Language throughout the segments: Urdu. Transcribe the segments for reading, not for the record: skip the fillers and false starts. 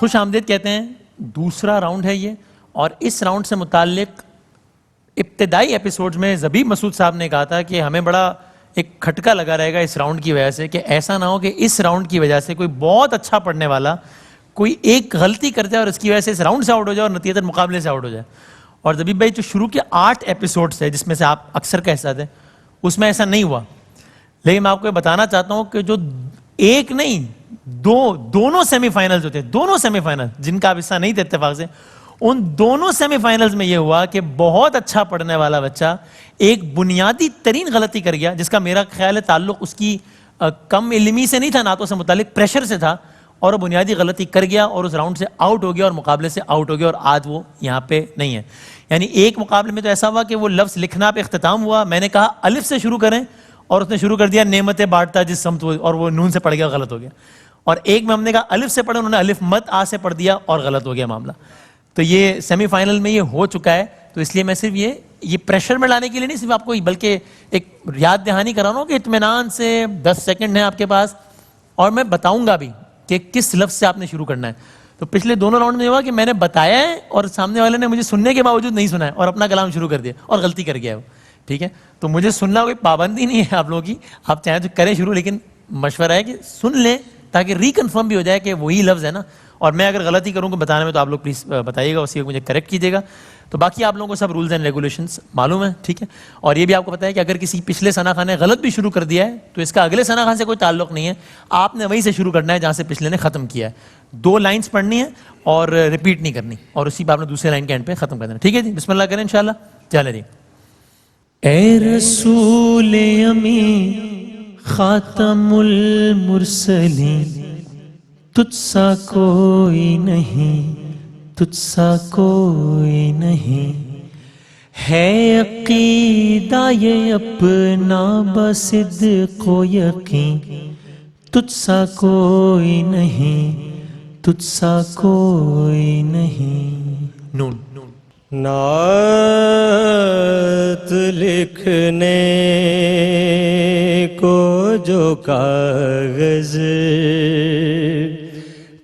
خوش آمدید کہتے ہیں. دوسرا راؤنڈ ہے یہ, اور اس راؤنڈ سے متعلق ابتدائی ایپیسوڈز میں زبیب مسعود صاحب نے کہا تھا کہ ہمیں بڑا ایک کھٹکا لگا رہے گا اس راؤنڈ کی وجہ سے, کہ ایسا نہ ہو کہ اس راؤنڈ کی وجہ سے کوئی بہت اچھا پڑھنے والا کوئی ایک غلطی کر جائے اور اس کی وجہ سے اس راؤنڈ سے آؤٹ ہو جائے اور نتیجتاً مقابلے سے آؤٹ ہو جائے. اور زبیب بھائی جو شروع کے 8 ایپیسوڈس ہیں جس میں سے آپ اکثر کا حصہ تھے, اس میں ایسا نہیں ہوا. لیکن میں آپ کو یہ بتانا چاہتا ہوں کہ جو ایک نہیں دونوں سیمی فائنلز ہوتے ہیں, دونوں سیمی فائنل جن کا آپ حصہ نہیں تھے اتفاق سے, ان دونوں سیمی فائنلز میں یہ ہوا کہ بہت اچھا پڑھنے والا بچہ ایک بنیادی ترین غلطی کر گیا, جس کا میرا خیال ہے تعلق اس کی کم علمی سے نہیں تھا, نعتوں سے متعلق پریشر سے تھا, اور وہ بنیادی غلطی کر گیا اور اس راؤنڈ سے آؤٹ ہو گیا اور مقابلے سے آؤٹ ہو گیا, اور آج وہ یہاں پہ نہیں ہے. یعنی ایک مقابلے میں تو ایسا ہوا کہ وہ لفظ لکھنا پہ اختتام ہوا, میں نے کہا الف سے شروع کریں اور اس نے شروع کر دیا نعمتیں بانٹتا جس سمت, اور وہ نون سے پڑھ گیا, غلط ہو گیا. اور ایک میں ہم نے کہا الف سے پڑھیں, انہوں نے الف مت آ سے پڑھ دیا اور غلط ہو گیا معاملہ. تو یہ سیمی فائنل میں یہ ہو چکا ہے, تو اس لیے میں صرف یہ پریشر میں لانے کے لیے نہیں صرف آپ کو, بلکہ ایک یاد دہانی کرا رہا ہوں کہ اطمینان سے 10 سیکنڈ ہیں آپ کے پاس, اور میں بتاؤں گا بھی کہ کس لفظ سے آپ نے شروع کرنا ہے. تو پچھلے دونوں راؤنڈ میں یہ ہوا کہ میں نے بتایا ہے اور سامنے والے نے مجھے سننے کے باوجود نہیں سنا ہے اور اپنا کلام شروع کر دیا اور غلطی کر گیا وہ. ٹھیک ہے, تو مجھے سننا کوئی پابندی نہیں ہے آپ لوگوں کی, آپ چاہیں تو کریں شروع, لیکن مشورہ ہے کہ سن لیں تاکہ ریکنفرم بھی ہو جائے کہ وہی لفظ ہے نا. اور میں اگر غلطی کروں گا بتانے میں تو آپ لوگ پلیز بتائیے گا, اسی کو مجھے کریکٹ کیجیے گا. تو باقی آپ لوگوں کو سب رولز اینڈ ریگولیشنس معلوم ہے, ٹھیک ہے. اور یہ بھی آپ کو پتہ ہے کہ اگر کسی پچھلے ثنا خان نے غلط بھی شروع کر دیا ہے تو اس کا اگلے ثنا خان سے کوئی تعلق نہیں ہے, آپ نے وہیں سے شروع کرنا ہے جہاں سے پچھلے نے ختم کیا ہے. 2 لائنز پڑھنی ہے اور ریپیٹ نہیں کرنی, اور اسی پہ آپ نے دوسرے لائن کے اینڈ پہ ختم کر دینا. ٹھیک ہے جی, بسم اللہ کریں انشاءاللہ. چلیں جی. اے رسول امی خاتم المرسلین, تجھ سا کوئی نہیں, تجھ سا کوئی نہیں, ہے عقیدہ یہ اپنا بصدق و یقین, تجھ سا کوئی نہیں, تجھ سا کوئی نہیں. نون. نعت لکھنے کو جو کاغذ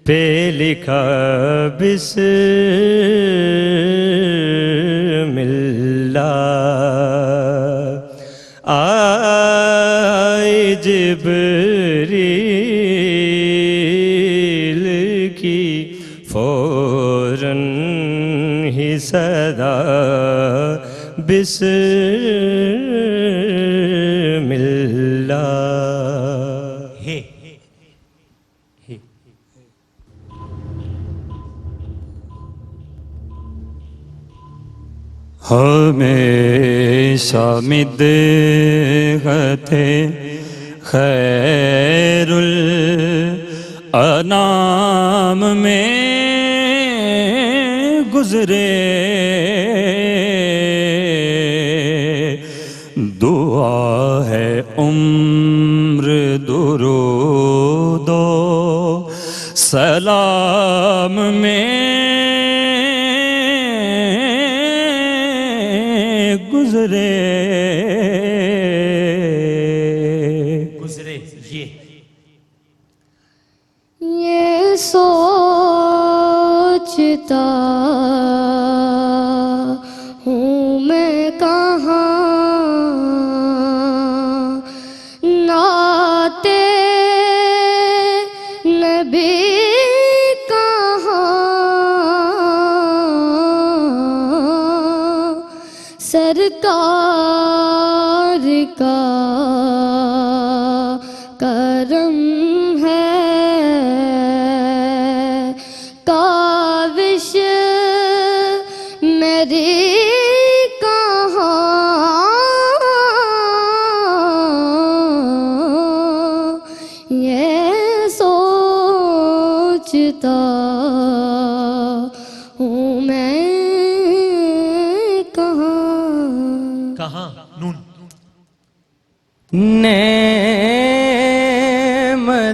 پہ لکھا بسم اللہ, آئی جبریل کی فوراً ہی صدا بسم اللہ. ہمیشہ مدحت خیر الانام میں گزرے, دعا ہے عمر درود و سلام میں گزرے. یہ سوچتا ہوں میں کہاں نعت نبی سرکار کا کرم ہے, کاوش میری کہاں یہ سوچتا ہوں میں کہاں. نون.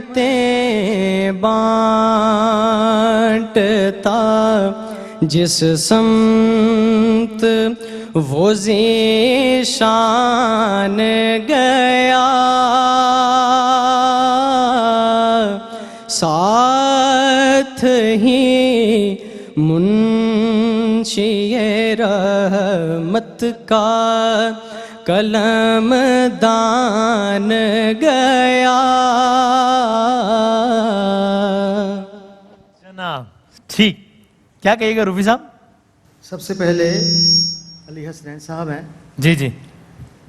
نعمتیں بانٹتا جس سمت وہ ذیشان گیا, ساتھ ہی منشی رحمت کا قلم دان گیا. جناب ٹھیک, کیا کہیے گا روفی صاحب؟ سب سے پہلے علی حسنین صاحب ہیں. جی جی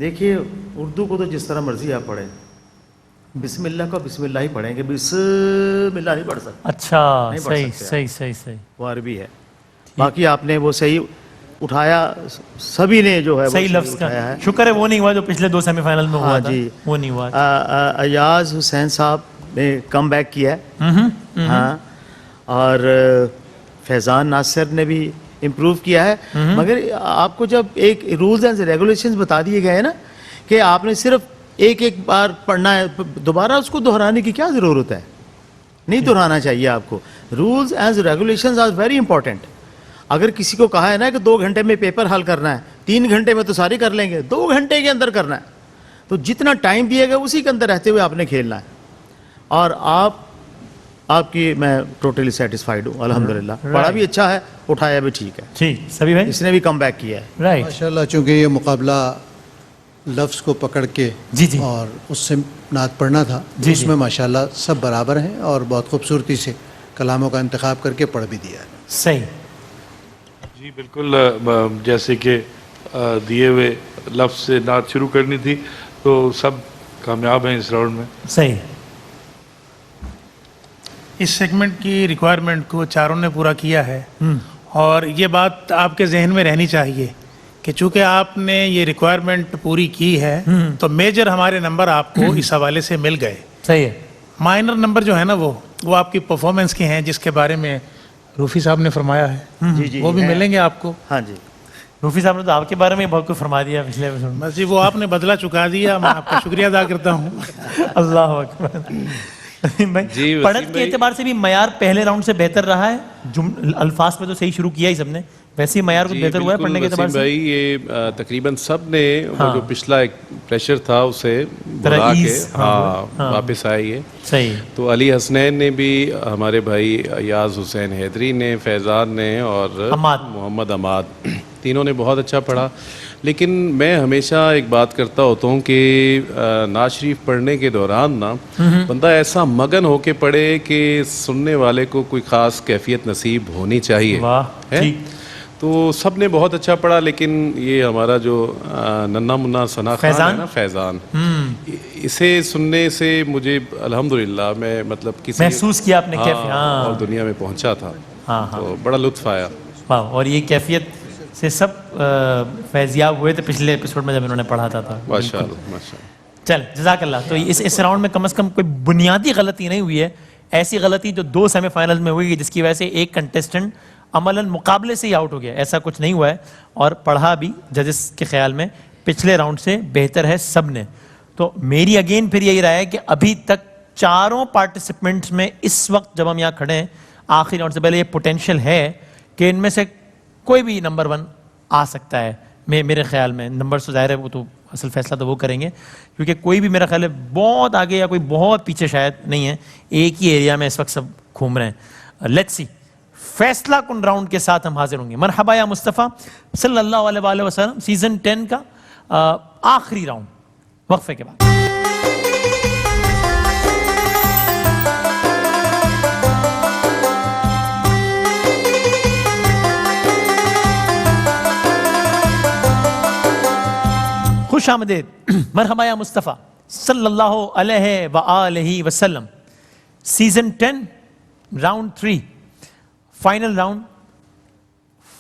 دیکھیے اردو کو تو جس طرح مرضی آپ پڑھیں, بسم اللہ کو بسم اللہ ہی پڑھیں گے, بسم اللہ نہیں پڑھ سکتے, اچھا نہیں پڑھ صحیح سکتے صحیح صحیح صحیح وہ عربی ہے. باقی آپ نے وہ صحیح اٹھایا, سبھی نے جو ہے وہ صحیح لفظ کا اٹھایا ہے. شکر ہے وہ نہیں ہوا جو پچھلے 2 سیمی فائنل میں ہوا ہاں تھا, جی, وہ نہیں ہوا. ایاز حسین صاحب نے کم بیک کیا ہے. ہاں, اور فیضان ناصر نے بھی امپروو کیا ہے. مگر آپ کو جب ایک رولز اینڈ ریگولیشنز بتا دیے گئے ہیں نا کہ آپ نے صرف ایک بار پڑھنا ہے, دوبارہ اس کو دہرانے کی کیا ضرورت ہے؟ نہیں دہرانا چاہیے آپ کو. Rules and regulations are very important. اگر کسی کو کہا ہے نا کہ 2 گھنٹے میں پیپر حل کرنا ہے, 3 گھنٹے میں تو ساری کر لیں گے, 2 گھنٹے کے اندر کرنا ہے, تو جتنا ٹائم دیا گیا اسی کے اندر رہتے ہوئے آپ نے کھیلنا ہے. اور آپ کی میں ٹوٹلی سیٹسفائیڈ ہوں الحمدللہ. پڑھا بھی اچھا ہے, اٹھایا بھی ٹھیک ہے. ٹھیک سبھی بھائی اس نے بھی کم بیک کیا ہے. رائٹ. ماشاءاللہ, چونکہ یہ مقابلہ لفظ کو پکڑ کے جی جی اور اس سے نعت پڑھنا تھا, جی اس میں ماشاءاللہ سب برابر ہیں اور بہت خوبصورتی سے کلاموں کا انتخاب کر کے پڑھ بھی دیا ہے. صحیح. جی بالکل, جیسے کہ دیے ہوئے لفظ سے نعت شروع کرنی تھی تو سب کامیاب ہیں اس راؤنڈ میں. صحیح. اس سیگمنٹ کی ریکوائرمنٹ کو چاروں نے پورا کیا ہے, اور یہ بات آپ کے ذہن میں رہنی چاہیے کہ چونکہ آپ نے یہ ریکوائرمنٹ پوری کی ہے تو میجر ہمارے نمبر آپ کو اس حوالے سے مل گئے. صحیح ہے. مائنر نمبر جو ہے نا وہ آپ کی پرفارمنس کے ہیں, جس کے بارے میں روفی صاحب نے فرمایا ہے, جی وہ بھی ملیں گے آپ کو. ہاں جی, روفی صاحب نے تو آپ کے بارے میں بہت کچھ فرما دیا پچھلے ایپیسوڈ میں. بس جی وہ آپ نے بدلہ چکا دیا, میں آپ کا شکریہ ادا کرتا ہوں. اللہ اکبر. جی پڑھت کے اعتبار سے بھی معیار پہلے راؤنڈ سے بہتر رہا ہے. الفاظ میں تو صحیح شروع کیا ہی سب نے, ویسے ہی معیار کچھ بہتر ہوا ہے پڑھنے کے اعتبار سے. بھائی یہ تقریباً سب نے وہ جو پچھلا ایک پریشر تھا اسے بڑھا کے واپس آئی ہے. صحیح. تو علی حسنین نے بھی, ہمارے بھائی ایاز حسین حیدری نے, فیضان نے اور محمد عماد, تینوں نے بہت اچھا پڑھا. لیکن میں ہمیشہ ایک بات کرتا ہوتا ہوں کہ نعت شریف پڑھنے کے دوران نا بندہ ایسا مگن ہو کے پڑھے کہ سننے والے کو کوئی خاص کیفیت نصیب ہونی چاہیے. تو سب نے بہت اچھا پڑھا, لیکن یہ ہمارا جو ننا منا ثنا خان ہے نا, فیضان, اسے سننے سے مجھے الحمدللہ میں مطلب کسی محسوس کیا آپ نے اور دنیا میں پہنچا تھا, تو بڑا لطف آیا. اور یہ کیفیت سے سب فیضیاب ہوئے تھے پچھلے ایپیسوڈ میں جب انہوں نے پڑھا تھا. ماشاءاللہ ماشاءاللہ. چل جزاک اللہ. تو اس راؤنڈ میں کم از کم کوئی بنیادی غلطی نہیں ہوئی ہے, ایسی غلطی جو 2 سیمی فائنل میں ہوئی جس کی وجہ سے ایک کنٹیسٹنٹ عملاً مقابلے سے ہی آؤٹ ہو گیا. ایسا کچھ نہیں ہوا ہے, اور پڑھا بھی ججز کے خیال میں پچھلے راؤنڈ سے بہتر ہے سب نے. تو میری اگین پھر یہی رائے ہے کہ ابھی تک چاروں پارٹیسپینٹس میں اس وقت جب ہم یہاں کھڑے ہیں آخری راؤنڈ سے پہلے یہ پوٹینشیل ہے کہ ان میں سے کوئی بھی نمبر 1 آ سکتا ہے. میرے خیال میں نمبر تو ظاہر ہے وہ تو اصل فیصلہ تو وہ کریں گے, کیونکہ کوئی بھی میرا خیال ہے بہت آگے یا کوئی بہت پیچھے شاید نہیں ہے, ایک ہی ایریا میں اس وقت سب گھوم رہے ہیں. لیٹس سی, فیصلہ کن راؤنڈ کے ساتھ ہم حاضر ہوں گے. مرحبا یا مصطفیٰ صلی اللہ علیہ وآلہ وسلم, سیزن 10 کا آخری راؤنڈ, وقفے کے بعد. خوش آمدید. مرحبا یا مصطفیٰ صلی اللہ علیہ وآلہ وسلم, season 10 round 3, final round,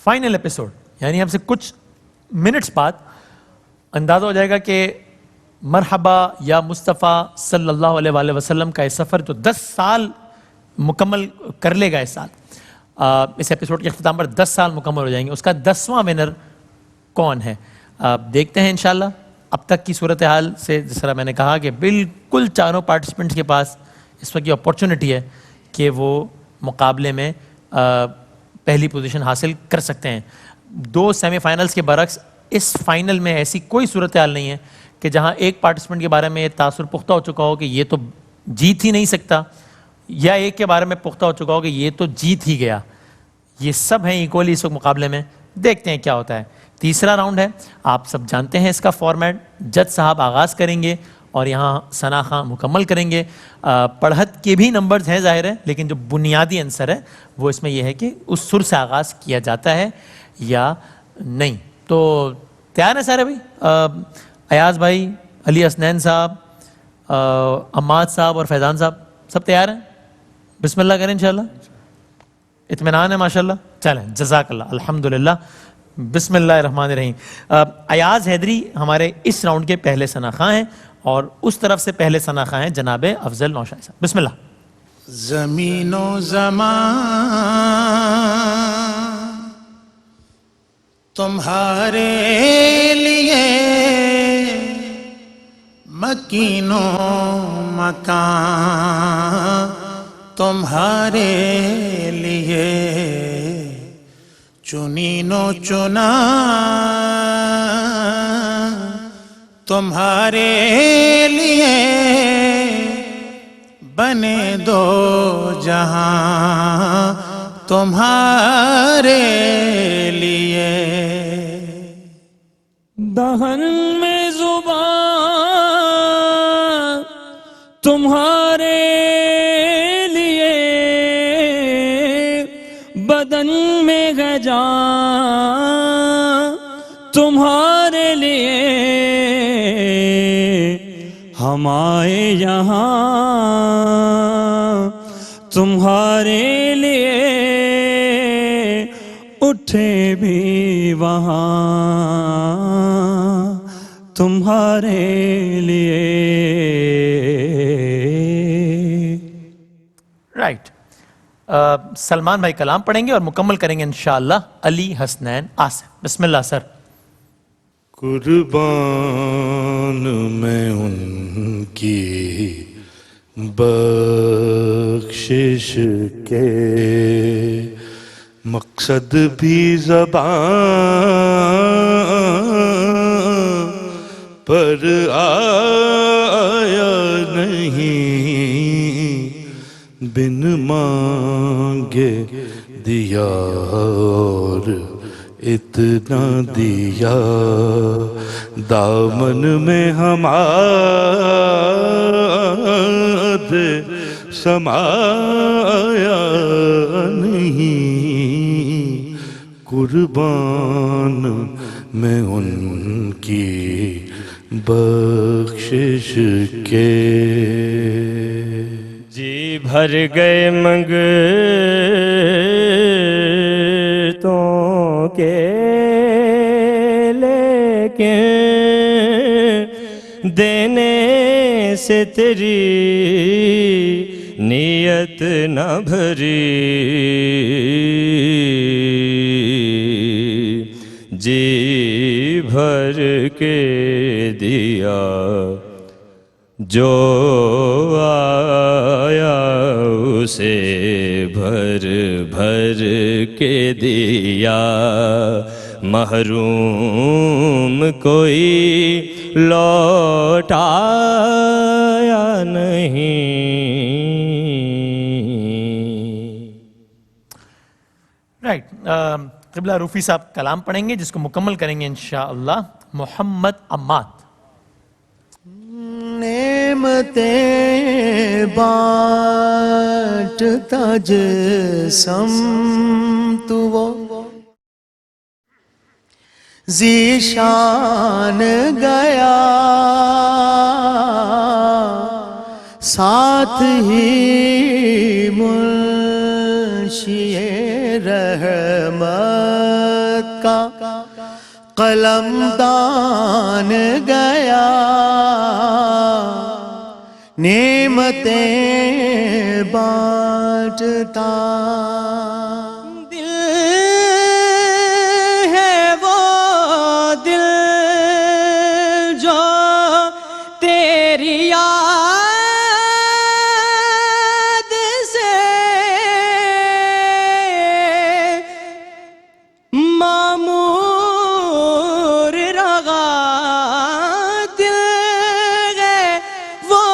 final episode. یعنی ہم سے کچھ منٹس بعد اندازہ ہو جائے گا کہ مرحبا یا مصطفیٰ صلی اللہ علیہ وآلہ وسلم کا یہ سفر جو 10 سال مکمل کر لے گا اس سال, اس ایپیسوڈ کے اختتام پر 10 سال مکمل ہو جائیں گے, اس کا 10واں ونر کون ہے دیکھتے ہیں انشاءاللہ. اب تک کی صورتحال سے جس طرح میں نے کہا کہ بالکل چاروں پارٹیسپینٹس کے پاس اس وقت یہ اپورچونٹی ہے کہ وہ مقابلے میں پہلی پوزیشن حاصل کر سکتے ہیں. 2 سیمی فائنلز کے برعکس اس فائنل میں ایسی کوئی صورتحال نہیں ہے کہ جہاں ایک پارٹیسپینٹ کے بارے میں یہ تاثر پختہ ہو چکا ہو کہ یہ تو جیت ہی نہیں سکتا, یا ایک کے بارے میں پختہ ہو چکا ہو کہ یہ تو جیت ہی گیا. یہ سب ہیں ایکولی اس وقت مقابلے میں. دیکھتے ہیں کیا ہوتا ہے. تیسرا راؤنڈ ہے, آپ سب جانتے ہیں اس کا فارمیٹ. جج صاحب آغاز کریں گے اور یہاں ثنا خان مکمل کریں گے. پڑھت کے بھی نمبرز ہیں ظاہر ہے, لیکن جو بنیادی عنصر ہے وہ اس میں یہ ہے کہ اس سر سے آغاز کیا جاتا ہے یا نہیں. تو تیار ہیں سارے بھائی؟ ایاز بھائی, علی حسنین صاحب, عماد صاحب اور فیضان صاحب سب تیار ہیں؟ بسم اللہ کریں انشاءاللہ. اطمینان ہے ماشاءاللہ. چلیں, جزاک اللہ, الحمدللہ. بسم اللہ الرحمن الرحیم. ایاز حیدری ہمارے اس راؤنڈ کے پہلے ثنا خواں ہیں اور اس طرف سے پہلے ثنا خواں ہیں جناب افضل نوشاہی صاحب. بسم اللہ. زمین و زمان تمہارے لیے, مکین و مکان تمہارے لیے, چنین و چنا تمہارے لیے, بنے دو جہاں تمہارے لیے. دہن میں زبان تمہارے لیے, بدن میں ہے جان تمہارے لیے, ہم آئے یہاں تمہارے لیے, اٹھے بھی وہاں تمہارے لیے. رائٹ. سلمان بھائی کلام پڑھیں گے اور مکمل کریں گے انشاءاللہ علی حسنین آصف. بسم اللہ سر. قربان میں ان کی بخشش کے, مقصد بھی زبان پر آیا نہیں, بن مانگے دیا اور اتنا دیا, دامن میں ہمارے سمایا نہیں, قربان میں ان کی بخشش کے. جی بھر گئے منگتوں کے, لیکن دینے سے تیری نیت نہ بھری. جی بھر کے دیا جو آیا, اسے بھر بھر کے دیا, محروم کوئی لوٹایا نہیں. رائٹ. قبلہ روفی صاحب کلام پڑھیں گے جس کو مکمل کریں گے انشاءاللہ محمد عماد. نعمتیں بانٹتا جسم تو وہ ذیشان گیا, ساتھ ہی منشی رحمت کا قلم دان گیا, نعمتیں بانٹتا. دل ہے وہ دل جو تیری یاد سے معمور رہا, دل ہے وہ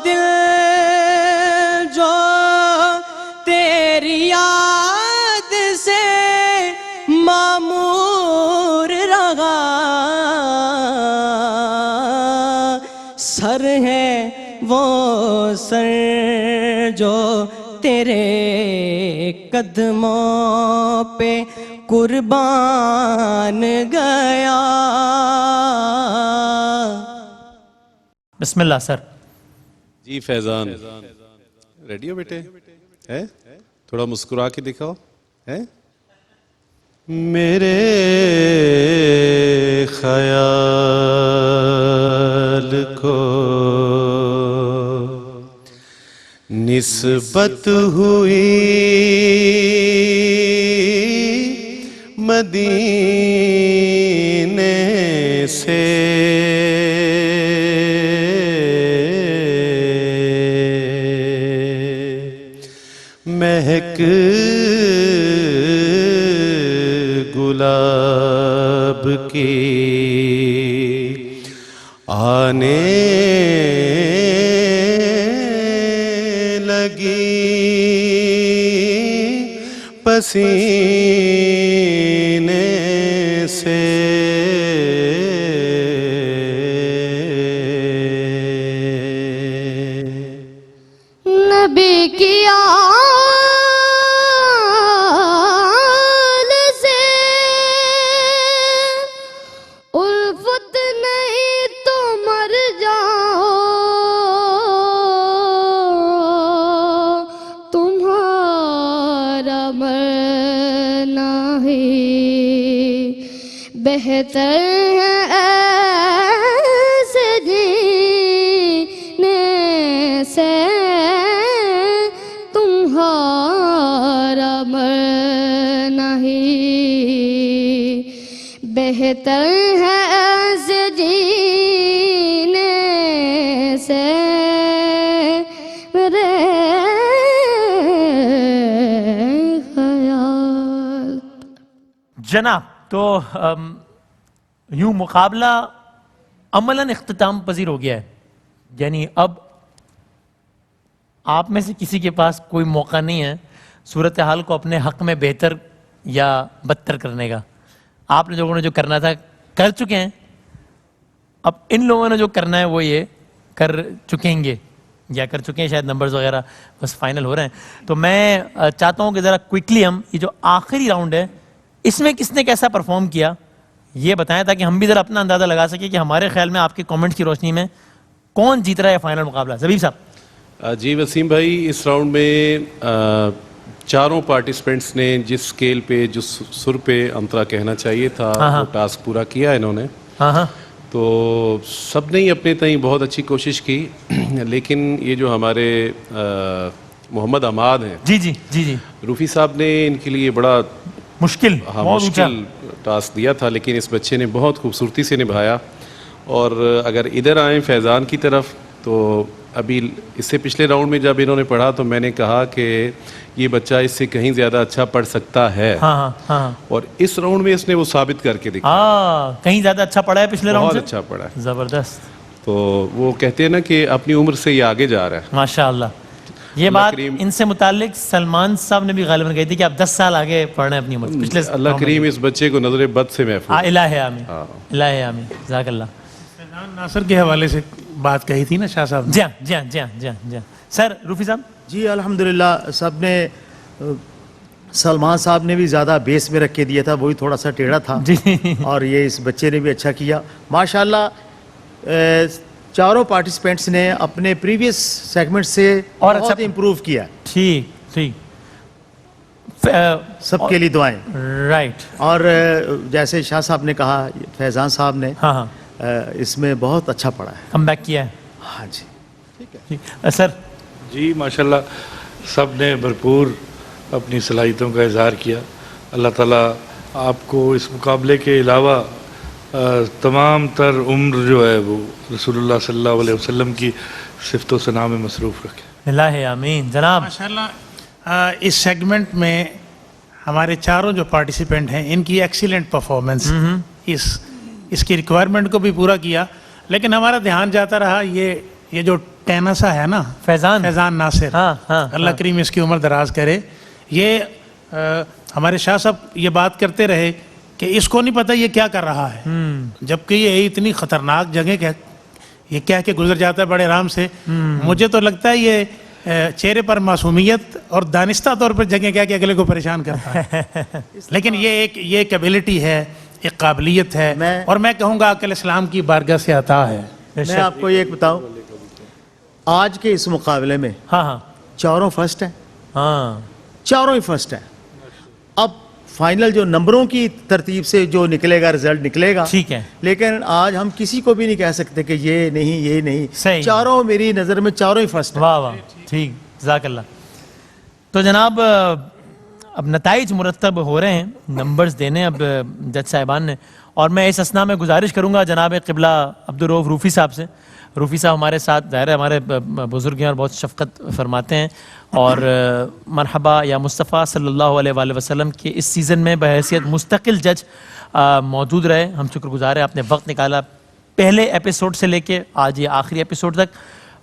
دل جو تیری یاد سر جو تیرے قدموں پہ قربان گیا. بسم اللہ سر. جی فیضان ریڈی ہو بیٹے؟ ہے تھوڑا مسکرا کے دکھاؤ. ہے میرے خیال کو نسبت ہوئی مدینے سے، مہک گلاب کی آنے لگی پسینے سے، نبی کی آل سے الفت نہیں تو مر جاؤ، تمہارا مرنا ہی بہتر ہے ایسے جینے سے، تمہارا مرنا ہی بہتر ہے ایسے جینے سے، میرے خیال. جناب تو یوں مقابلہ عملاً اختتام پذیر ہو گیا ہے. یعنی اب آپ میں سے کسی کے پاس کوئی موقع نہیں ہے صورتحال کو اپنے حق میں بہتر یا بدتر کرنے کا. آپ لوگوں نے جو کرنا تھا کر چکے ہیں. اب ان لوگوں نے جو کرنا ہے وہ یہ کر چکیں گے یا کر چکے ہیں، شاید نمبرز وغیرہ بس فائنل ہو رہے ہیں. تو میں چاہتا ہوں کہ ذرا کوئکلی ہم یہ جو آخری راؤنڈ ہے اس میں کس نے کیسا پرفارم کیا یہ بتائیں، تاکہ ہم بھی ذرا اپنا اندازہ لگا سکیں کہ ہمارے خیال میں آپ کے کامنٹس کی روشنی میں کون جیت رہا ہے فائنل مقابلہ. زبیب صاحب. جی وسیم بھائی، اس راؤنڈ میں چاروں پارٹیسپینٹس نے جس سکیل پہ جس سر پہ انترا کہنا چاہیے تھا وہ ٹاسک پورا کیا انہوں نے. تو سب نے ہی اپنے تئیں بہت اچھی کوشش کی، لیکن یہ جو ہمارے محمد عماد ہیں، جی جی جی جی روفی صاحب نے ان کے لیے بڑا مشکل ٹاسک دیا تھا، لیکن اس بچے نے بہت خوبصورتی سے نبھایا. اور اگر ادھر آئیں فیضان کی طرف، تو ابھی اس سے پچھلے راؤنڈ میں جب انہوں نے پڑھا تو میں نے کہا کہ یہ بچہ اس سے کہیں زیادہ اچھا پڑھ سکتا ہے، اور اس راؤنڈ میں اس نے وہ ثابت کر کے دکھا. کہیں زیادہ اچھا پڑھا ہے پچھلے راؤنڈ سے، بہت اچھا پڑھا ہے، زبردست. تو وہ کہتے ہیں نا کہ اپنی عمر سے یہ آگے جا رہا ہے. ماشاء اللہ. یہ بات ان سے متعلق سلمان صاحب نے بھی غالباً کہی تھی کہ آپ 10 سال آگے پڑھ رہے ہیں اپنی عمر سے. پچھلے اللہ کریم اس بچے کو نظر بد سے محفوظ. الہ آمین، الہ آمین، جزاک اللہ. فیضان ناصر کے حوالے سے بات کہی تھی نا شاہ صاحب نے. جی ہاں جی ہاں جی ہاں جی ہاں جی ہاں. سر روفی صاحب. جی الحمدللہ سب نے، سلمان صاحب نے بھی زیادہ بیس میں رکھ کے دیا تھا، وہی تھوڑا سا ٹیڑھا تھا، اور یہ اس بچے نے بھی اچھا کیا ماشاءاللہ. چاروں پارٹیسپینٹس نے اپنے پریویس سیگمنٹ سے اور بہت امپروو کیا. ٹھیک ٹھیک. سب کے لیے دعائیں. رائٹ. اور جیسے شاہ صاحب نے کہا، فیضان صاحب نے اس میں بہت اچھا پڑھا ہے، کم بیک کیا ہے. ہاں جی. سر. جی ماشاءاللہ سب نے بھرپور اپنی صلاحیتوں کا اظہار کیا. اللہ تعالیٰ آپ کو اس مقابلے کے علاوہ تمام تر عمر جو ہے وہ رسول اللہ صلی اللہ علیہ وسلم کی صفت و ثنا میں مصروف رکھے. الہ آمین. جناب ماشاءاللہ اس سیگمنٹ میں ہمارے چاروں جو پارٹیسپینٹ ہیں ان کی ایکسیلنٹ پرفارمنس اس کی ریکوائرمنٹ کو بھی پورا کیا، لیکن ہمارا دھیان جاتا رہا یہ جو ٹینسا ہے نا، فیضان ناصر، اللہ کریم اس کی عمر دراز کرے. یہ ہمارے شاہ صاحب یہ بات کرتے رہے کہ اس کو نہیں پتہ یہ کیا کر رہا ہے، جبکہ یہ اتنی خطرناک جگہ یہ کہہ کے گزر جاتا ہے بڑے آرام سے. مجھے تو لگتا ہے یہ چہرے پر معصومیت اور دانستہ طور پر جگہ کیا کہ اگلے کو پریشان کرتا ہے. لیکن یہ ایک ایبلٹی ہے, ایک قابلیت ہے, اور میں کہوں گا کہ اسلام کی بارگاہ سے عطا ہے. میں آپ کو یہ بتاؤں, آج کے اس مقابلے میں چاروں فرسٹ ہیں, چاروں ہی فرسٹ ہیں. اب فائنل جو نمبروں کی ترتیب سے جو نکلے گا رزلٹ نکلے گا, ٹھیک ہے, لیکن آج ہم کسی کو بھی نہیں کہہ سکتے کہ یہ نہیں. صحیح. چاروں میری نظر میں چاروں ہی فرسٹ ہیں. واہ واہ, ٹھیک, جزاک اللہ. تو جناب اب نتائج مرتب ہو رہے ہیں, نمبرز دینے اب جج صاحبان نے, اور میں اس اسنا میں گزارش کروں گا جناب قبلہ عبدالرؤف روفی صاحب سے. روفی صاحب ہمارے ساتھ ظاہر ہے ہمارے بزرگ ہیں اور بہت شفقت فرماتے ہیں, اور مرحبا یا مصطفیٰ صلی اللہ علیہ وآلہ وسلم کے اس سیزن میں بحیثیت مستقل جج موجود رہے. ہم شکر گزار ہیں, آپ نے وقت نکالا پہلے ایپیسوڈ سے لے کے آج یہ آخری ایپیسوڈ تک.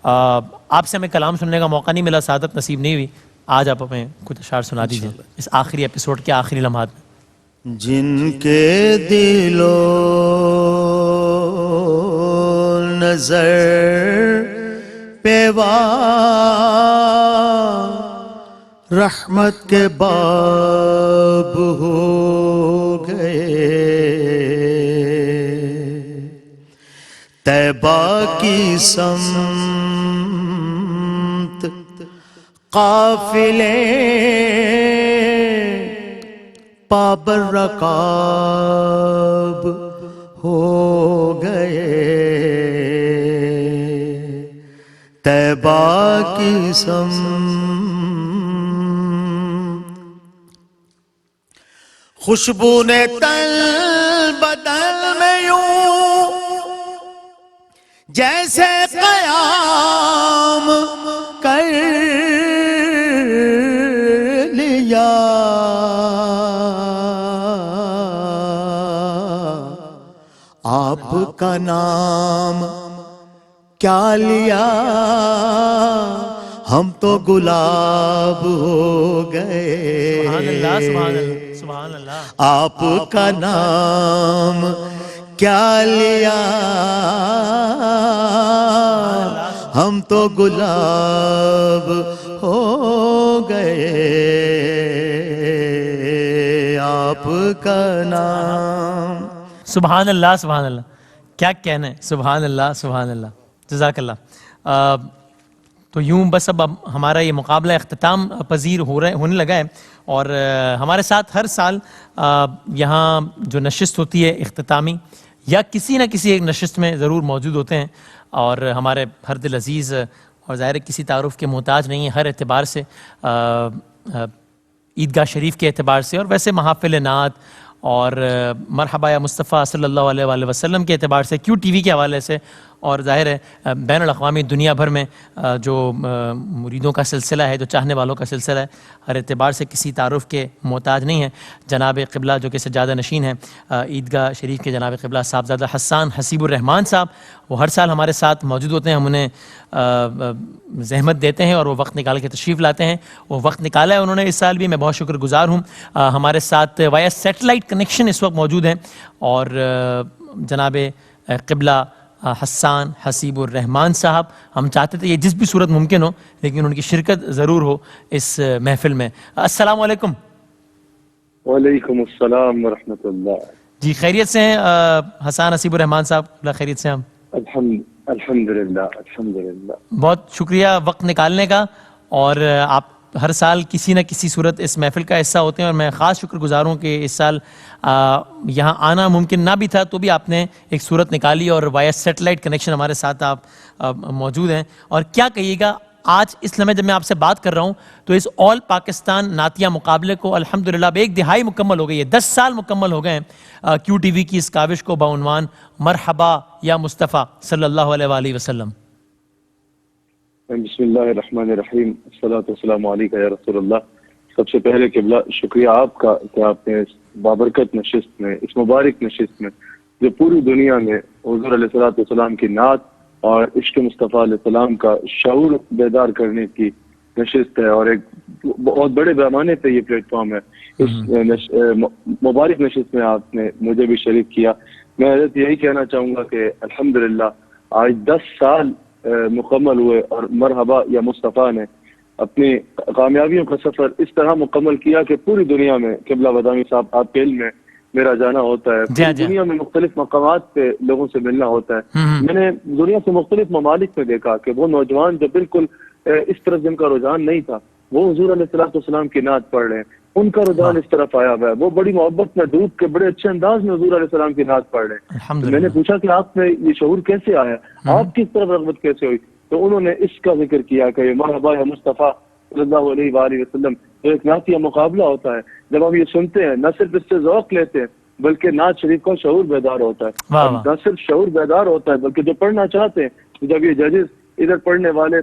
آپ سے ہمیں کلام سننے کا موقع نہیں ملا, سعادت نصیب نہیں ہوئی. آج آپ ہمیں کچھ اشعار سنا دیجیے اس آخری ایپیسوڈ کے آخری لمحات میں. جن کے دلوں نظر پیوا رحمت کے باب ہو گئے, طیبہ کی سمت قافلے پابر رکاب ہو گئے, طیبہ کی خوشبو نے تل بدل میں یوں جیسے قیام کر لیا, آپ کا نام کیا لیا, ہم تو گلاب ہو گئے. سبحان اللہ, سبحان اللہ, سبحان اللہ. آپ کا نام کیا لیا, ہم تو گلاب ہو گئے. آپ کا نام. سبحان اللہ, سبحان اللہ, کیا کہنا ہے, سبحان اللہ, سبحان اللہ, جزاک اللہ. تو یوں بس اب ہمارا یہ مقابلہ اختتام پذیر ہونے لگا ہے, اور ہمارے ساتھ ہر سال یہاں جو نشست ہوتی ہے اختتامی, یا کسی نہ کسی ایک نشست میں ضرور موجود ہوتے ہیں, اور ہمارے ہر دل عزیز, اور ظاہر کسی تعارف کے محتاج نہیں ہے ہر اعتبار سے, عیدگاہ شریف کے اعتبار سے, اور ویسے محافل نعت اور مرحبا یا مصطفیٰ صلی اللہ علیہ وآلہ وسلم کے اعتبار سے, کیو ٹی وی کے حوالے سے, اور ظاہر ہے بین الاقوامی دنیا بھر میں جو مریدوں کا سلسلہ ہے, جو چاہنے والوں کا سلسلہ ہے, ہر اعتبار سے کسی تعارف کے محتاج نہیں ہے. جناب قبلہ جو کہ سجادہ نشین ہیں عیدگاہ شریف کے, جناب قبلہ صاحبزادہ حسان حسیب الرحمان صاحب, وہ ہر سال ہمارے ساتھ موجود ہوتے ہیں. ہم انہیں زحمت دیتے ہیں اور وہ وقت نکال کے تشریف لاتے ہیں. وہ وقت نکالا ہے انہوں نے اس سال بھی, میں بہت شکر گزار ہوں. ہمارے ساتھ وایا سیٹلائٹ کنیکشن اس وقت موجود ہیں, اور جناب قبلہ حسان حسیب الرحمان صاحب, ہم چاہتے تھے یہ جس بھی صورت ممکن ہو لیکن ان کی شرکت ضرور ہو اس محفل میں. السلام علیکم. وعلیکم السلام ورحمۃ اللہ. جی خیریت سے ہیں حسان حسیب الرحمان صاحب؟ اللہ خیریت سے ہیں. ہم الحمدللہ الحمدللہ. بہت شکریہ وقت نکالنے کا, اور آپ ہر سال کسی نہ کسی صورت اس محفل کا حصہ ہوتے ہیں, اور میں خاص شکر گزار ہوں کہ اس سال یہاں آنا ممکن نہ بھی تھا تو بھی آپ نے ایک صورت نکالی, اور وایا سیٹلائٹ کنیکشن ہمارے ساتھ آپ موجود ہیں. اور کیا کہیے گا آج اس لمحے جب میں آپ سے بات کر رہا ہوں تو اس آل پاکستان نعتیہ مقابلے کو الحمدللہ اب 1 دہائی مکمل ہو گئی ہے, 10 سال مکمل ہو گئے ہیں کیو ٹی وی کی اس کاوش کو بعنوان مرحبا یا مصطفیٰ صلی اللہ علیہ وآلہ وسلم. بسم اللہ الرحمن الرحیم, الصلاۃ والسلام علیکہ یا رسول اللہ. سب سے پہلے قبلہ شکریہ آپ کا کہ آپ نے اس بابرکت نشست میں, اس مبارک نشست میں, جو پوری دنیا میں حضور علیہ الصلوۃ والسلام کی نعت اور عشق مصطفیٰ علیہ السلام کا شعور بیدار کرنے کی نشست ہے, اور ایک بہت بڑے پیمانے پہ یہ پلیٹ فارم ہے. اس مبارک نشست میں آپ نے مجھے بھی شریک کیا. میں حضرت یہی کہنا چاہوں گا کہ الحمدللہ آج 10 سال مکمل ہوئے اور مرحبا یا مصطفیٰ نے اپنی کامیابیوں کا سفر اس طرح مکمل کیا کہ پوری دنیا میں قبلہ بدامی صاحب آپ کے علم میں میرا جانا ہوتا ہے, پوری دنیا میں مختلف مقامات پہ لوگوں سے ملنا ہوتا ہے. میں نے دنیا سے مختلف ممالک میں دیکھا کہ وہ نوجوان جو بالکل اس طرف جن کا رجحان نہیں تھا وہ حضور علیہ السلام کی نعت پڑھ رہے ہیں, ان کا رجحان اس طرف آیا ہوا ہے, وہ بڑی محبت میں ڈوب کے بڑے اچھے انداز میں حضور علیہ السلام کی نعت پڑھ رہے ہیں. میں نے پوچھا کہ آپ میں یہ شعور کیسے آیا, آپ کس طرف رغبت کیسے ہوئی؟ تو انہوں نے اس کا ذکر کیا کہ یہ مرحبا یا مصطفیٰ صلی اللہ علیہ وآلہ وسلم جو ایک نعتیہ مقابلہ ہوتا ہے, جب ہم یہ سنتے ہیں نہ صرف اس سے ذوق لیتے ہیں بلکہ نعت شریف کا شعور بیدار ہوتا ہے. نہ صرف شعور بیدار ہوتا ہے بلکہ جو پڑھنا چاہتے ہیں, جب یہ ججز ادھر پڑھنے والے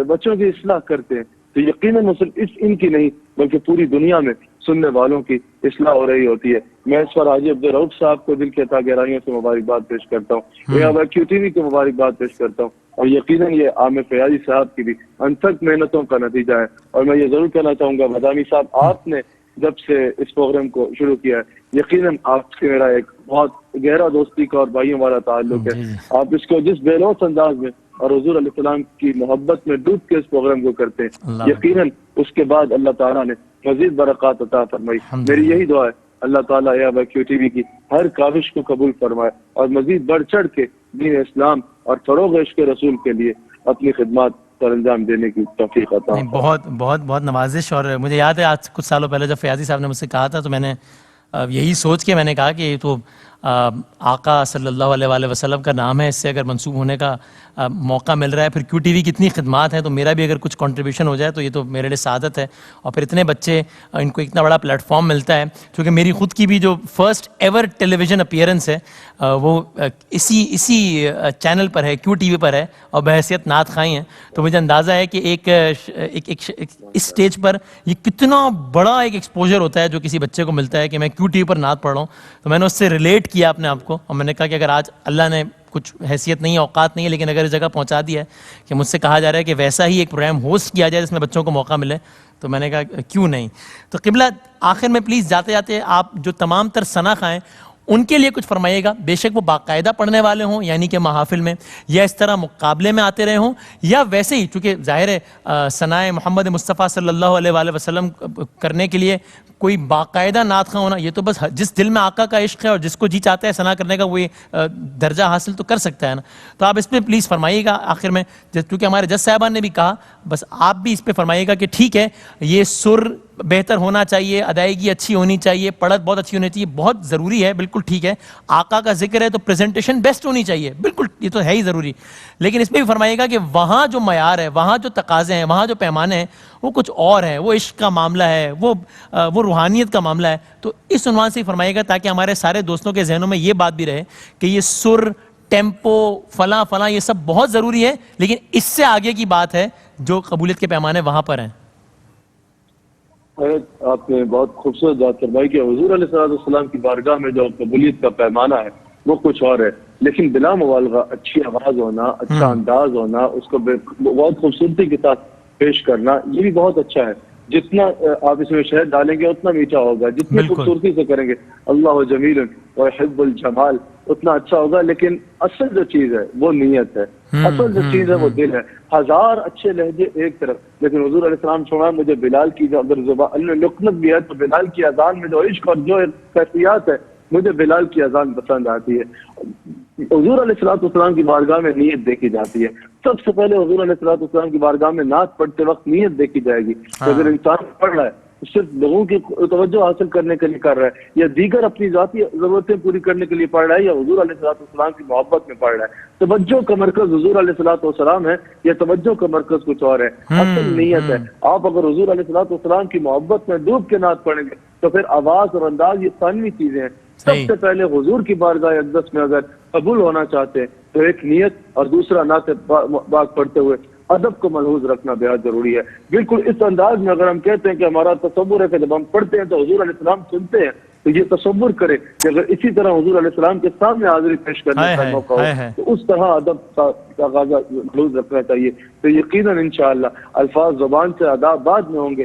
بچوں کی اصلاح کرتے ہیں تو یقیناً صرف ان کی نہیں بلکہ پوری دنیا میں سننے والوں کی اصلاح ہو رہی ہوتی ہے. میں اس پر حاجی عبدالرؤف صاحب کو دل کی عطا گہرائیوں سے مبارکباد پیش کرتا ہوں, کیو ٹی وی کو مبارکباد پیش کرتا ہوں, اور یقیناً یہ عامر فیاضی صاحب کی بھی انتھک محنتوں کا نتیجہ ہے. اور میں یہ ضرور کہنا چاہوں گا بدامی صاحب, آپ نے جب سے اس پروگرام کو شروع کیا ہے یقیناً آپ سے میرا ایک بہت گہرا دوستی کا اور بھائیوں والا تعلق ہے. آپ اس کو جس بے لوث انداز میں اور حضور علیہ السلام کی محبت میں ڈوب کے اس پروگرام کو کرتے ہیں, یقیناً اس کے بعد اللہ تعالیٰ نے مزید برکات عطا فرمائی. میری یہی دعا ہے اللہ تعالیٰ کیو ٹی وی کی ہر کاوش کو قبول فرمائے اور مزید بڑھ چڑھ کے دین اسلام اور فروغ عشق رسول کے لیے اپنی خدمات پر انجام دینے کی توفیق عطا. بہت بہت بہت نوازش. اور مجھے یاد ہے آج کچھ سالوں پہلے جب فیاضی صاحب نے مجھ سے کہا تھا تو میں نے یہی سوچ کے میں نے کہا کہ یہ تو آقا صلی اللہ علیہ وآلہ وسلم کا نام ہے, اس سے اگر منسوب ہونے کا موقع مل رہا ہے, پھر کیو ٹی وی کی اتنی خدمات ہیں تو میرا بھی اگر کچھ کنٹریبیوشن ہو جائے تو یہ تو میرے لیے سعادت ہے. اور پھر اتنے بچے ان کو اتنا بڑا پلیٹ فارم ملتا ہے, کیونکہ میری خود کی بھی جو فرسٹ ایور ٹیلی ویژن اپیئرنس ہے وہ اسی چینل پر ہے, کیو ٹی وی پر ہے, اور بحیثیت نعت خوائی ہیں. تو مجھے اندازہ ہے کہ ایک اس اسٹیج پر یہ کتنا بڑا ایک ایکسپوجر ہوتا ہے جو کسی بچے کو ملتا ہے کہ میں کیو ٹی وی پر نعت پڑھ رہا ہوں. تو میں نے اس سے ریلیٹ کیا اپنے آپ کو, اور میں نے کہا کہ اگر آج اللہ نے کچھ حیثیت نہیں ہے, اوقات نہیں ہے, لیکن اگر اس جگہ پہنچا دیا ہے کہ مجھ سے کہا جا رہا ہے کہ ویسا ہی ایک پروگرام ہوسٹ کیا جائے جس میں بچوں کو موقع ملے, تو میں نے کہا کیوں نہیں. تو قبلہ آخر میں پلیز جاتے جاتے آپ جو تمام تر ثنا خواہیں ان کے لیے کچھ فرمائیے گا. بے شک وہ باقاعدہ پڑھنے والے ہوں یعنی کہ محافل میں, یا اس طرح مقابلے میں آتے رہے ہوں, یا ویسے ہی چونکہ ظاہر ہے ثنائے محمد مصطفیٰ صلی اللہ علیہ وآلہ وسلم کرنے کے لیے کوئی باقاعدہ نعت خواں ہونا, یہ تو بس جس دل میں آقا کا عشق ہے اور جس کو جی چاہتا ہے ثنا کرنے کا وہ درجہ حاصل تو کر سکتا ہے نا. تو آپ اس پہ پلیز فرمائیے گا آخر میں, کیونکہ ہمارے جج صاحبان نے بھی کہا, بس آپ بھی اس پہ فرمائیے گا کہ ٹھیک ہے یہ سر بہتر ہونا چاہیے, ادائیگی اچھی ہونی چاہیے, پڑھت بہت اچھی ہونی چاہیے, بہت ضروری ہے, بالکل ٹھیک ہے. آقا کا ذکر ہے تو پریزنٹیشن بیسٹ ہونی چاہیے, بالکل یہ تو ہے ہی ضروری. لیکن اس پہ بھی فرمائیے گا کہ وہاں جو معیار ہے, وہاں جو تقاضے ہیں, وہاں جو پیمانے ہیں وہ کچھ اور ہے, وہ عشق کا معاملہ ہے, وہ روحانیت کا معاملہ ہے. تو اس عنوان سے ہی فرمائیے گا تاکہ ہمارے سارے دوستوں کے ذہنوں میں یہ بات بھی رہے کہ یہ سر, ٹیمپو, فلاں فلاں یہ سب بہت ضروری ہے, لیکن اس سے آگے کی بات ہے جو قبولیت کے پیمانے وہاں پر ہیں. آپ نے بہت خوبصورت بات فرمائی کہ حضور علیہ السلام کی بارگاہ میں جو قبولیت کا پیمانہ ہے وہ کچھ اور ہے, لیکن بلا مبالغہ اچھی آواز ہونا, اچھا انداز ہونا, اس کو بہت خوبصورتی کے ساتھ پیش کرنا, یہ بھی بہت اچھا ہے. جتنا آپ اس میں شہد ڈالیں گے اتنا میٹھا ہوگا, جتنی خوبصورتی سے کریں گے اللہ جمیل ویحب الجمال اتنا اچھا ہوگا. لیکن اصل جو چیز ہے وہ نیت ہے, اصل جو چیز ہے وہ دل ہے. ہزار اچھے لہجے ایک طرف, لیکن حضور علیہ السلام چھوڑا مجھے بلال کی جو اگر زبان لقنت بھی ہے تو بلال کی اذان میں جو عشق اور جو کیفیات ہے مجھے بلال کی اذان پسند آتی ہے. حضور علیہ السلام کی بارگاہ میں نیت دیکھی جاتی ہے. سب سے پہلے حضور علیہ السلام کی بارگاہ میں نعت پڑھتے وقت نیت دیکھی جائے گی. اگر انسان پڑھ رہا ہے صرف لوگوں کی توجہ حاصل کرنے کے لیے کر رہا ہے, یا دیگر اپنی ذاتی ضرورتیں پوری کرنے کے لیے پڑھ رہا ہے, یا حضور علیہ السلام کی محبت میں پڑھ رہا ہے, توجہ کا مرکز حضور علیہ السلام ہے یا توجہ کا مرکز کچھ اور ہے. اصل نیت ہے. آپ اگر حضور علیہ السلام کی محبت میں ڈوب کے نعت پڑھیں گے تو پھر آواز اور انداز یہ ثانوی چیزیں ہیں. سب سے پہلے حضور کی بارگاہ اقدس میں اگر قبول ہونا چاہتے ہیں تو ایک نیت اور دوسرا نعت پاک پڑھتے ہوئے ادب کو ملحوظ رکھنا بہت ضروری ہے. بالکل اس انداز میں اگر ہم کہتے ہیں کہ ہمارا تصور ہے کہ جب ہم پڑھتے ہیں تو حضور علیہ السلام سنتے ہیں, تو یہ تصور کرے کہ اگر اسی طرح حضور علیہ السلام کے سامنے حاضری پیش کرنے کا موقع ہو تو اس طرح ادب کا تقاضا ملحوظ رکھنا چاہیے. تو یقیناً انشاءاللہ الفاظ زبان سے ادا بعد میں ہوں گے,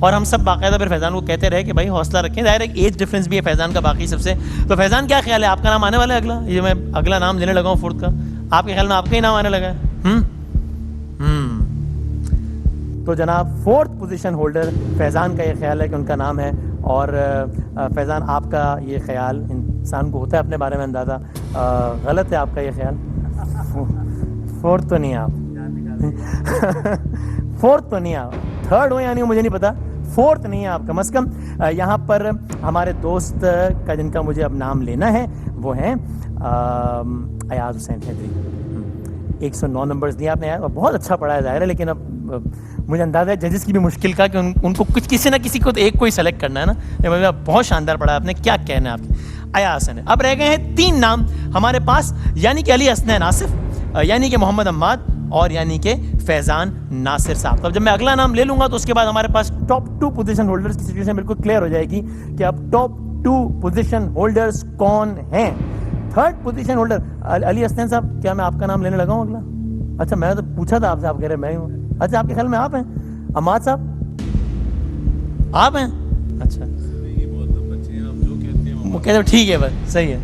اور ہم سب باقاعدہ پھر فیضان کو کہتے رہے کہ بھائی حوصلہ رکھیں, ظاہر ایک ایج ڈفرینس بھی ہے فیضان کا باقی سب سے. تو فیضان کیا خیال ہے, آپ کا نام آنے والا ہے اگلا, یہ میں اگلا نام لینے لگا ہوں فورتھ کا, آپ کے خیال میں آپ کا ہی نام آنے لگا ہے؟ تو جناب فورتھ پوزیشن ہولڈر فیضان کا یہ خیال ہے کہ ان کا نام ہے. اور فیضان آپ کا یہ خیال, انسان کو ہوتا ہے اپنے بارے میں اندازہ, غلط ہے آپ کا یہ خیال. فورتھ تو نہیں آپ, فورتھ تو نہیں آپ, تھرڈ ہو یا نہیں مجھے نہیں پتا, فورتھ نہیں ہے آپ کم از کم. یہاں پر ہمارے دوست کا جن کا مجھے اب نام لینا ہے وہ ہیں ایاز حسین حیدری. 109 نمبرز دیا آپ نے, اور بہت اچھا پڑھا ہے ظاہر ہے, لیکن اب مجھے اندازہ ہے ججز کی بھی مشکل کا کہ ان کو کچھ کسی نہ کسی کو تو ایک کو ہی سلیکٹ کرنا ہے نا. بہت شاندار پڑھا ہے آپ نے, کیا کہنا ہے آپ کی ایاز حسین. اب رہ گئے ہیں 3 نام ہمارے پاس, یعنی کہ علی حسنین آصف, یعنی کہ محمد عماد, اور یعنی کہ فیضان ناصر صاحب. تو جب میں اگلا نام لے لوں گا تو اس کے بعد ہمارے پاس ٹاپ 2 پوزیشن ہولڈرز کی سچویشن بالکل کلیئر ہو جائے گی کہ اب ٹاپ 2 پوزیشن ہولڈرز کون ہیں. تھرڈ پوزیشن ہولڈر علی حسنین صاحب, کیا میں آپ کا نام لینے لگا ہوں اگلا؟ اچھا میں تو پوچھا تھا آپ سے, آپ کہہ رہے میں ہی ہوں. اچھا آپ کے خیال میں آپ ہیں عماد صاحب, آپ ہیں؟ اچھا وہ کہتے ہیں ٹھیک ہے بس صحیح ہے.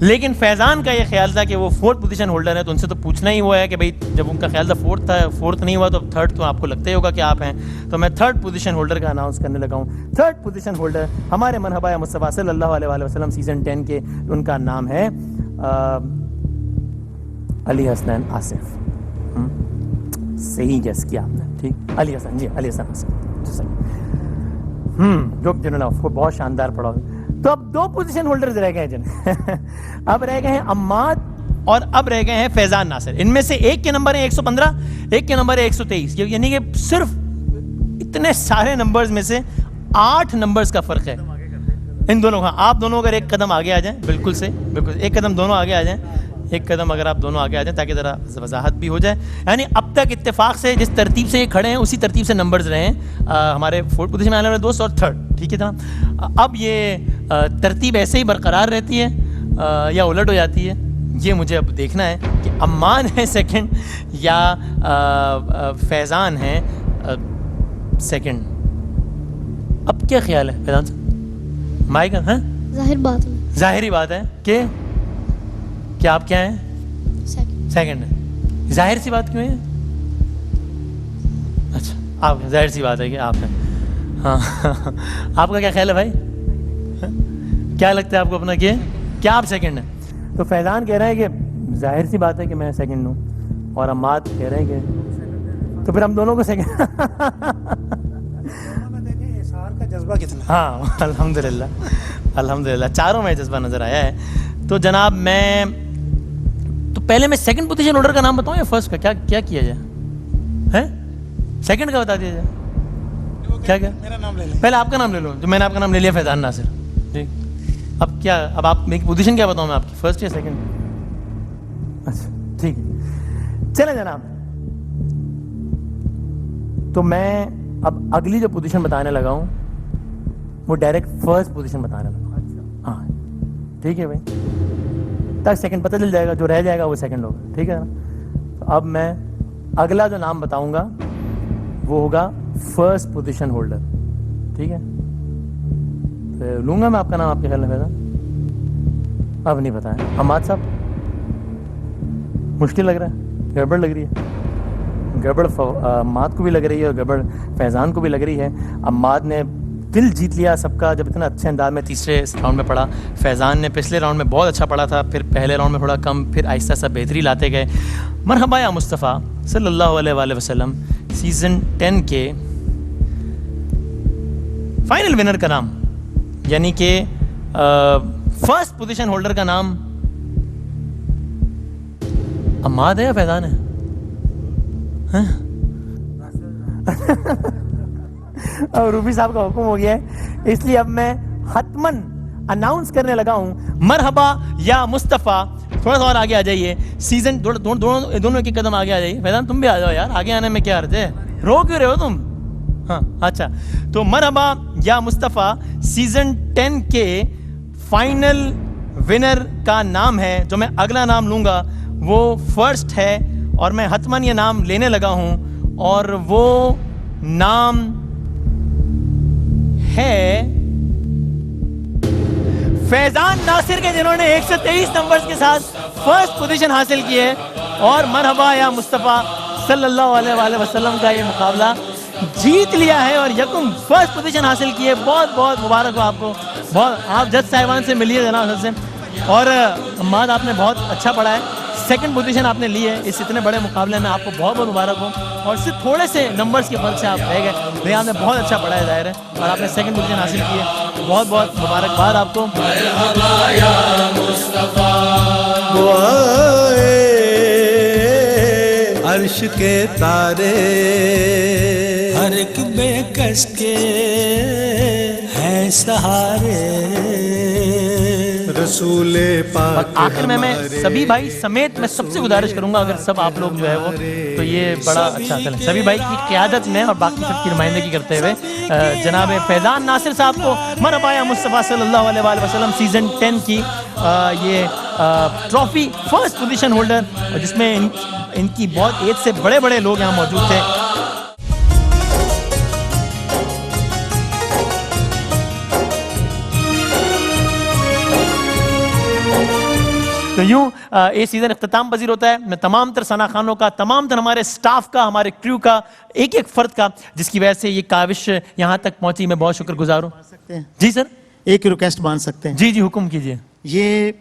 لیکن فیضان کا یہ خیال تھا کہ وہ 4th پوزیشن ہولڈر ہے, تو ان سے تو پوچھنا ہی ہوا ہے کہ بھائی جب ان کا خیال تھا 4th تھا, 4th نہیں ہوا تو 3rd تو آپ کو لگتا ہی ہوگا کہ آپ ہیں. تو میں 3rd پوزیشن ہولڈر کا اناؤنس کرنے لگا ہوں. 3rd پوزیشن ہولڈر ہمارے مرحبا مصطفیٰ صلی اللہ علیہ وسلم سیزن 10 کے, ان کا نام ہے علی حسنین آصف. صحیح گیس کیا آپ نے, ٹھیک, علی حسن, جی علی حسن آصف, جو جنہوں نے کو بہت شاندار پڑھا. تو اب 2 پوزیشن ہولڈرز رہ گئے ہیں اب رہ گئے ہیں عماد اور اب رہ گئے ہیں فیضان ناصر. ان میں سے ایک کے نمبر ہیں 115, ایک کے نمبر ہے 123, یعنی کہ صرف اتنے سارے نمبرز میں سے 8 نمبرز کا فرق ہے ان دونوں کا. آپ دونوں اگر ایک قدم آگے آ جائیں, بالکل سے بالکل ایک قدم دونوں آگے آ جائیں, ایک قدم اگر آپ دونوں آگے آ جائیں تاکہ ذرا وضاحت بھی ہو جائے. یعنی اب تک اتفاق سے جس ترتیب سے یہ کھڑے ہیں اسی ترتیب سے نمبرز رہے ہیں ہمارے 4th پوزیشن میں آنے والے دوست اور 3rd, ٹھیک ہے جناب. اب یہ ترتیب ایسے ہی برقرار رہتی ہے یا الٹ ہو جاتی ہے, یہ مجھے اب دیکھنا ہے کہ امان ہے 2nd یا فیضان ہے 2nd. اب کیا خیال ہے فیضان صاحب, مائک ہے؟ ظاہری بات ہے کہ آپ کیا ہیں, 2nd ہے. ظاہر سی بات کیوں ہے؟ اچھا آپ ظاہر سی بات ہے کہ آپ ہیں. ہاں آپ کا کیا خیال ہے بھائی, کیا لگتا ہے آپ کو اپنا کہ کیا آپ 2nd ہیں؟ تو فیضان کہہ رہے ہیں کہ ظاہر سی بات ہے کہ میں 2nd ہوں, اور عماد کہہ رہے ہیں کہ تو پھر ہم دونوں کو 2nd کا جذبہ کتنا. ہاں الحمدللہ چاروں میں جذبہ نظر آیا ہے. تو جناب میں تو پہلے میں 2nd پوزیشن ہولڈر کا نام بتاؤں یا 1st کا, کیا کیا جائے ہے؟ 2nd کا بتا دیا جائے, کیا میرا نام لے لیں, پہلے آپ کا نام لے لو. جو میں نے آپ کا نام لے لیا فیضان ناصر, ٹھیک. اب کیا, اب آپ میری پوزیشن کیا بتاؤں میں آپ کی, 1st یا 2nd؟ اچھا ٹھیک ہے, چلیں جناب. تو میں اب اگلی جو پوزیشن بتانے لگا ہوں وہ ڈائریکٹ 1st پوزیشن بتانے لگا ہوں. ہاں ٹھیک ہے بھائی, تک 2nd پتہ چل جائے گا, جو رہ جائے گا وہ 2nd ہوگا, ٹھیک ہے نا. تو اب میں اگلا جو نام بتاؤں گا وہ ہوگا 1st پوزیشن ہولڈر, ٹھیک ہے. لوں گا میں آپ کا نام, آپ کے خیال میں فیضان؟ اب نہیں پتا ہے. عماد صاحب مشکل لگ رہا ہے, گڑبڑ لگ رہی ہے, گڑبڑ عماد کو بھی لگ رہی ہے اور گڑبڑ فیضان کو بھی لگ رہی ہے. عماد نے دل جیت لیا سب کا جب اتنا اچھے انداز میں تیسرے راؤنڈ میں پڑھا. فیضان نے پچھلے راؤنڈ میں بہت اچھا پڑھا تھا, پھر پہلے راؤنڈ میں تھوڑا کم, پھر آہستہ آہستہ بہتری لاتے گئے. مرحبا یا مصطفیٰ صلی اللہ علیہ وآلہ وسلم سیزن 10 کے فائنل ونر کا نام, یعنی کہ 1st پوزیشن ہولڈر کا نام عماد ہے یا فیضان ہے؟ اور روبی صاحب کا حکم ہو گیا ہے, اس لیے اب میں حتماً اناؤنس کرنے لگا ہوں. مرحبا یا مصطفیٰ, تھوڑا سا اور آگے آ جائیے, سیزن دونوں ایک قدم آگے آ جائیے. فیضان تم بھی آ جاؤ یار, آگے آنے میں کیا عرض ہے, رو کیوں رہے ہو تم؟ ہاں اچھا, تو مرحبا یا مصطفیٰ سیزن 10 کے فائنل ونر کا نام ہے. جو میں اگلا نام لوں گا وہ 1st ہے, اور میں حتماً یہ نام لینے لگا ہوں, اور وہ نام ہے فیضان ناصر کے، جنہوں نے 123 نمبرز کے ساتھ فرسٹ پوزیشن حاصل کی ہے، اور مرحبا یا مصطفیٰ صلی اللہ علیہ وآلہ وسلم کا یہ مقابلہ جیت لیا ہے اور یکم فرسٹ پوزیشن حاصل کی ہے. بہت بہت مبارک ہو آپ کو. بہت آپ جج صاحبان سے ملیے جناب سے. اور عماد آپ نے بہت اچھا پڑھا ہے، سیکنڈ پوزیشن آپ نے لی ہے اس اتنے بڑے مقابلے میں. آپ کو بہت بہت مبارک ہو، اور صرف تھوڑے سے نمبرز کے فرق سے آپ رہ گئے. لیکن آپ نے بہت اچھا پڑھا ہے ظاہر ہے، اور آپ نے سیکنڈ پوزیشن حاصل کی ہے. بہت بہت مبارکباد آپ کو. عرش کے تارے ہر ایک بے کس کے ہیں سہارے رسول پاک. آخر میں سبھی بھائی سمیت میں سب سے گزارش کروں گا، اگر سب آپ لوگ جو ہے وہ تو یہ بڑا اچھا چلیں. سبھی بھائی کی قیادت میں اور باقی سب کی نمائندگی کرتے ہوئے جناب فیضان ناصر صاحب کو مرحبا یا مصطفیٰ صلی اللہ علیہ وآلہ وسلم سیزن 10 کی یہ ٹرافی فرسٹ پوزیشن ہولڈر، جس میں ان کی بہت ایج سے بڑے بڑے لوگ یہاں موجود تھے. تو یوں یہ سیزن اختتام پذیر ہوتا ہے. میں تمام تر ثنا خانوں کا، تمام تر ہمارے سٹاف کا، ہمارے کریو کا، ایک ایک فرد کا جس کی وجہ سے یہ کاوش یہاں تک پہنچی، میں بہت شکر گزار ہوں. جی سر، ایک ریکویسٹ مان سکتے ہیں؟ جی جی حکم کیجیے. یہ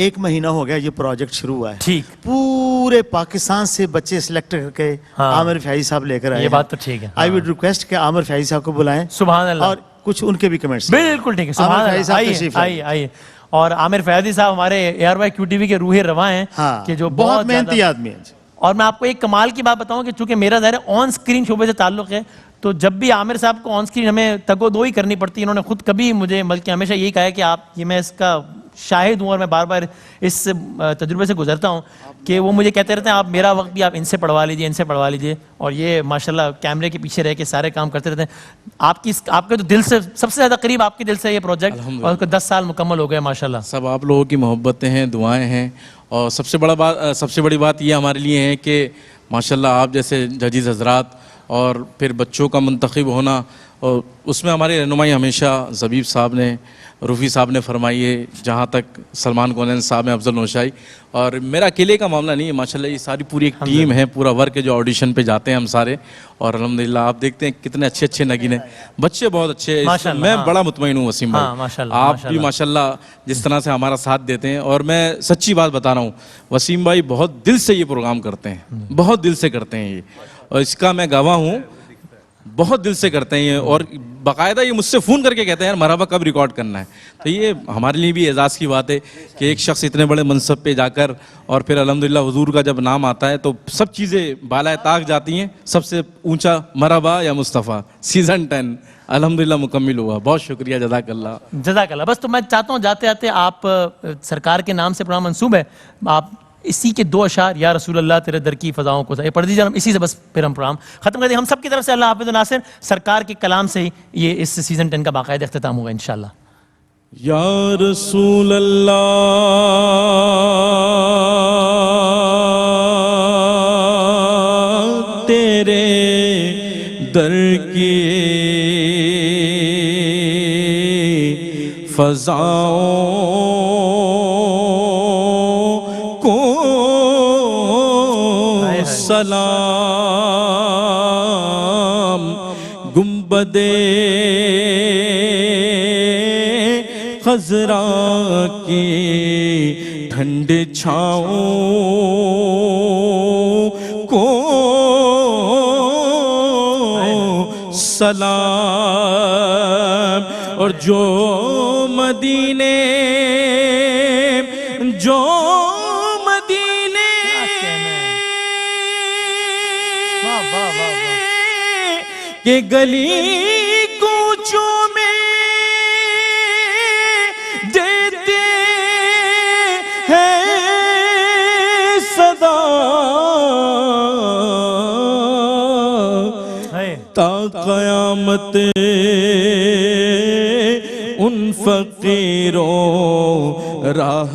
1 مہینہ ہو گیا یہ پروجیکٹ شروع ہوا ہے. ٹھیک. پورے پاکستان سے بچے سلیکٹ کر کے عامر فیاضی صاحب لے کر آئے. یہ بات تو ٹھیک ہے. آئی وڈ ریکویسٹ کہ عامر فیاضی صاحب کو بلائیں. سبحان اللہ. اور کچھ ان کے بھی کمنٹس. بالکل ٹھیک ہے. سبحان اللہ. آئیے. اور عامر فیاضی صاحب ہمارے ARY QTV کے روح رواں ہیں کہ جو بہت محنتی آدمی ہیں. اور میں آپ کو ایک کمال کی بات بتاؤں کہ چونکہ میرا ظاہر آن اسکرین شعبے سے تعلق ہے، تو جب بھی عامر صاحب کو آن اسکرین ہمیں تگو دو ہی کرنی پڑتی ہے. انہوں نے خود کبھی مجھے بلکہ ہمیشہ یہی کہا ہے کہ آپ یہ میں اس کا شاہد ہوں اور میں بار بار اس تجربے سے گزرتا ہوں کہ وہ مجھے کہتے رہتے ہیں آپ میرا وقت بھی آپ ان سے پڑھوا لیجئے، ان سے پڑھوا لیجئے. اور یہ ماشاءاللہ کیمرے کے پیچھے رہ کے سارے کام کرتے رہتے ہیں. آپ کے تو دل سے سب سے زیادہ قریب آپ کے دل سے یہ پروجیکٹ، اور اس کو 10 سال مکمل ہو گئے ماشاءاللہ. سب آپ لوگوں کی محبتیں ہیں، دعائیں ہیں. اور سب سے بڑی بات یہ ہمارے لیے ہے کہ ماشاءاللہ آپ جیسے ججز حضرات اور پھر بچوں کا منتخب ہونا، اور اس میں ہماری رہنمائی ہمیشہ زبیب صاحب نے، روفی صاحب نے فرمائی ہے، جہاں تک سلمان کونین صاحب ہیں، افضل نوشائی. اور میرا اکیلے کا معاملہ نہیں ہے، ماشاءاللہ یہ ساری پوری ایک ٹیم ہے، پورا ورک ہے جو آڈیشن پہ جاتے ہیں ہم سارے. اور الحمدللہ آپ دیکھتے ہیں کتنے اچھے اچھے نگینے، بچے بہت اچھے ہیں. میں بڑا مطمئن ہوں وسیم بھائی، آپ بھی ماشاءاللہ جس طرح سے ہمارا ساتھ دیتے ہیں. اور میں سچی بات بتا رہا ہوں، وسیم بھائی بہت دل سے یہ پروگرام کرتے ہیں، بہت دل سے کرتے ہیں یہ، اور اس کا میں گواہ ہوں، بہت دل سے کرتے ہیں. اور باقاعدہ یہ مجھ سے فون کر کے کہتے ہیں یار مرحبا کب ریکارڈ کرنا ہے. تو یہ ہمارے لیے بھی اعزاز کی بات ہے کہ ایک شخص اتنے بڑے منصب پہ جا کر، اور پھر الحمدللہ حضور کا جب نام آتا ہے تو سب چیزیں بالائے طاق جاتی ہیں. سب سے اونچا مرحبا یا مصطفیٰ سیزن 10 الحمدللہ مکمل ہوا. بہت شکریہ، جزاک اللہ. جزاک اللہ. بس تو میں چاہتا ہوں جاتے جاتے آپ سرکار کے نام سے پروگرام منسوب ہے، آپ اسی کے 2 اشعار یا رسول اللہ تیرے در کی فضاؤں کو پڑھ دیجیے. ہم اسی سے بس پھر ہم پروگرام ختم کر دیں. ہم سب کی طرف سے اللہ حافظ ناصر سرکار کے کلام سے ہی یہ اس سیزن 10 کا باقاعدہ اختتام ہوگا انشاءاللہ. یا رسول اللہ تیرے در کی فضاؤں سلام، گنبد خضرا کی ٹھنڈ چھاؤں کو سلام. اور جو مدینے کہ گلی کوچوں میں دیتے ہیں صدا، تا قیامت ان فقیروں راہ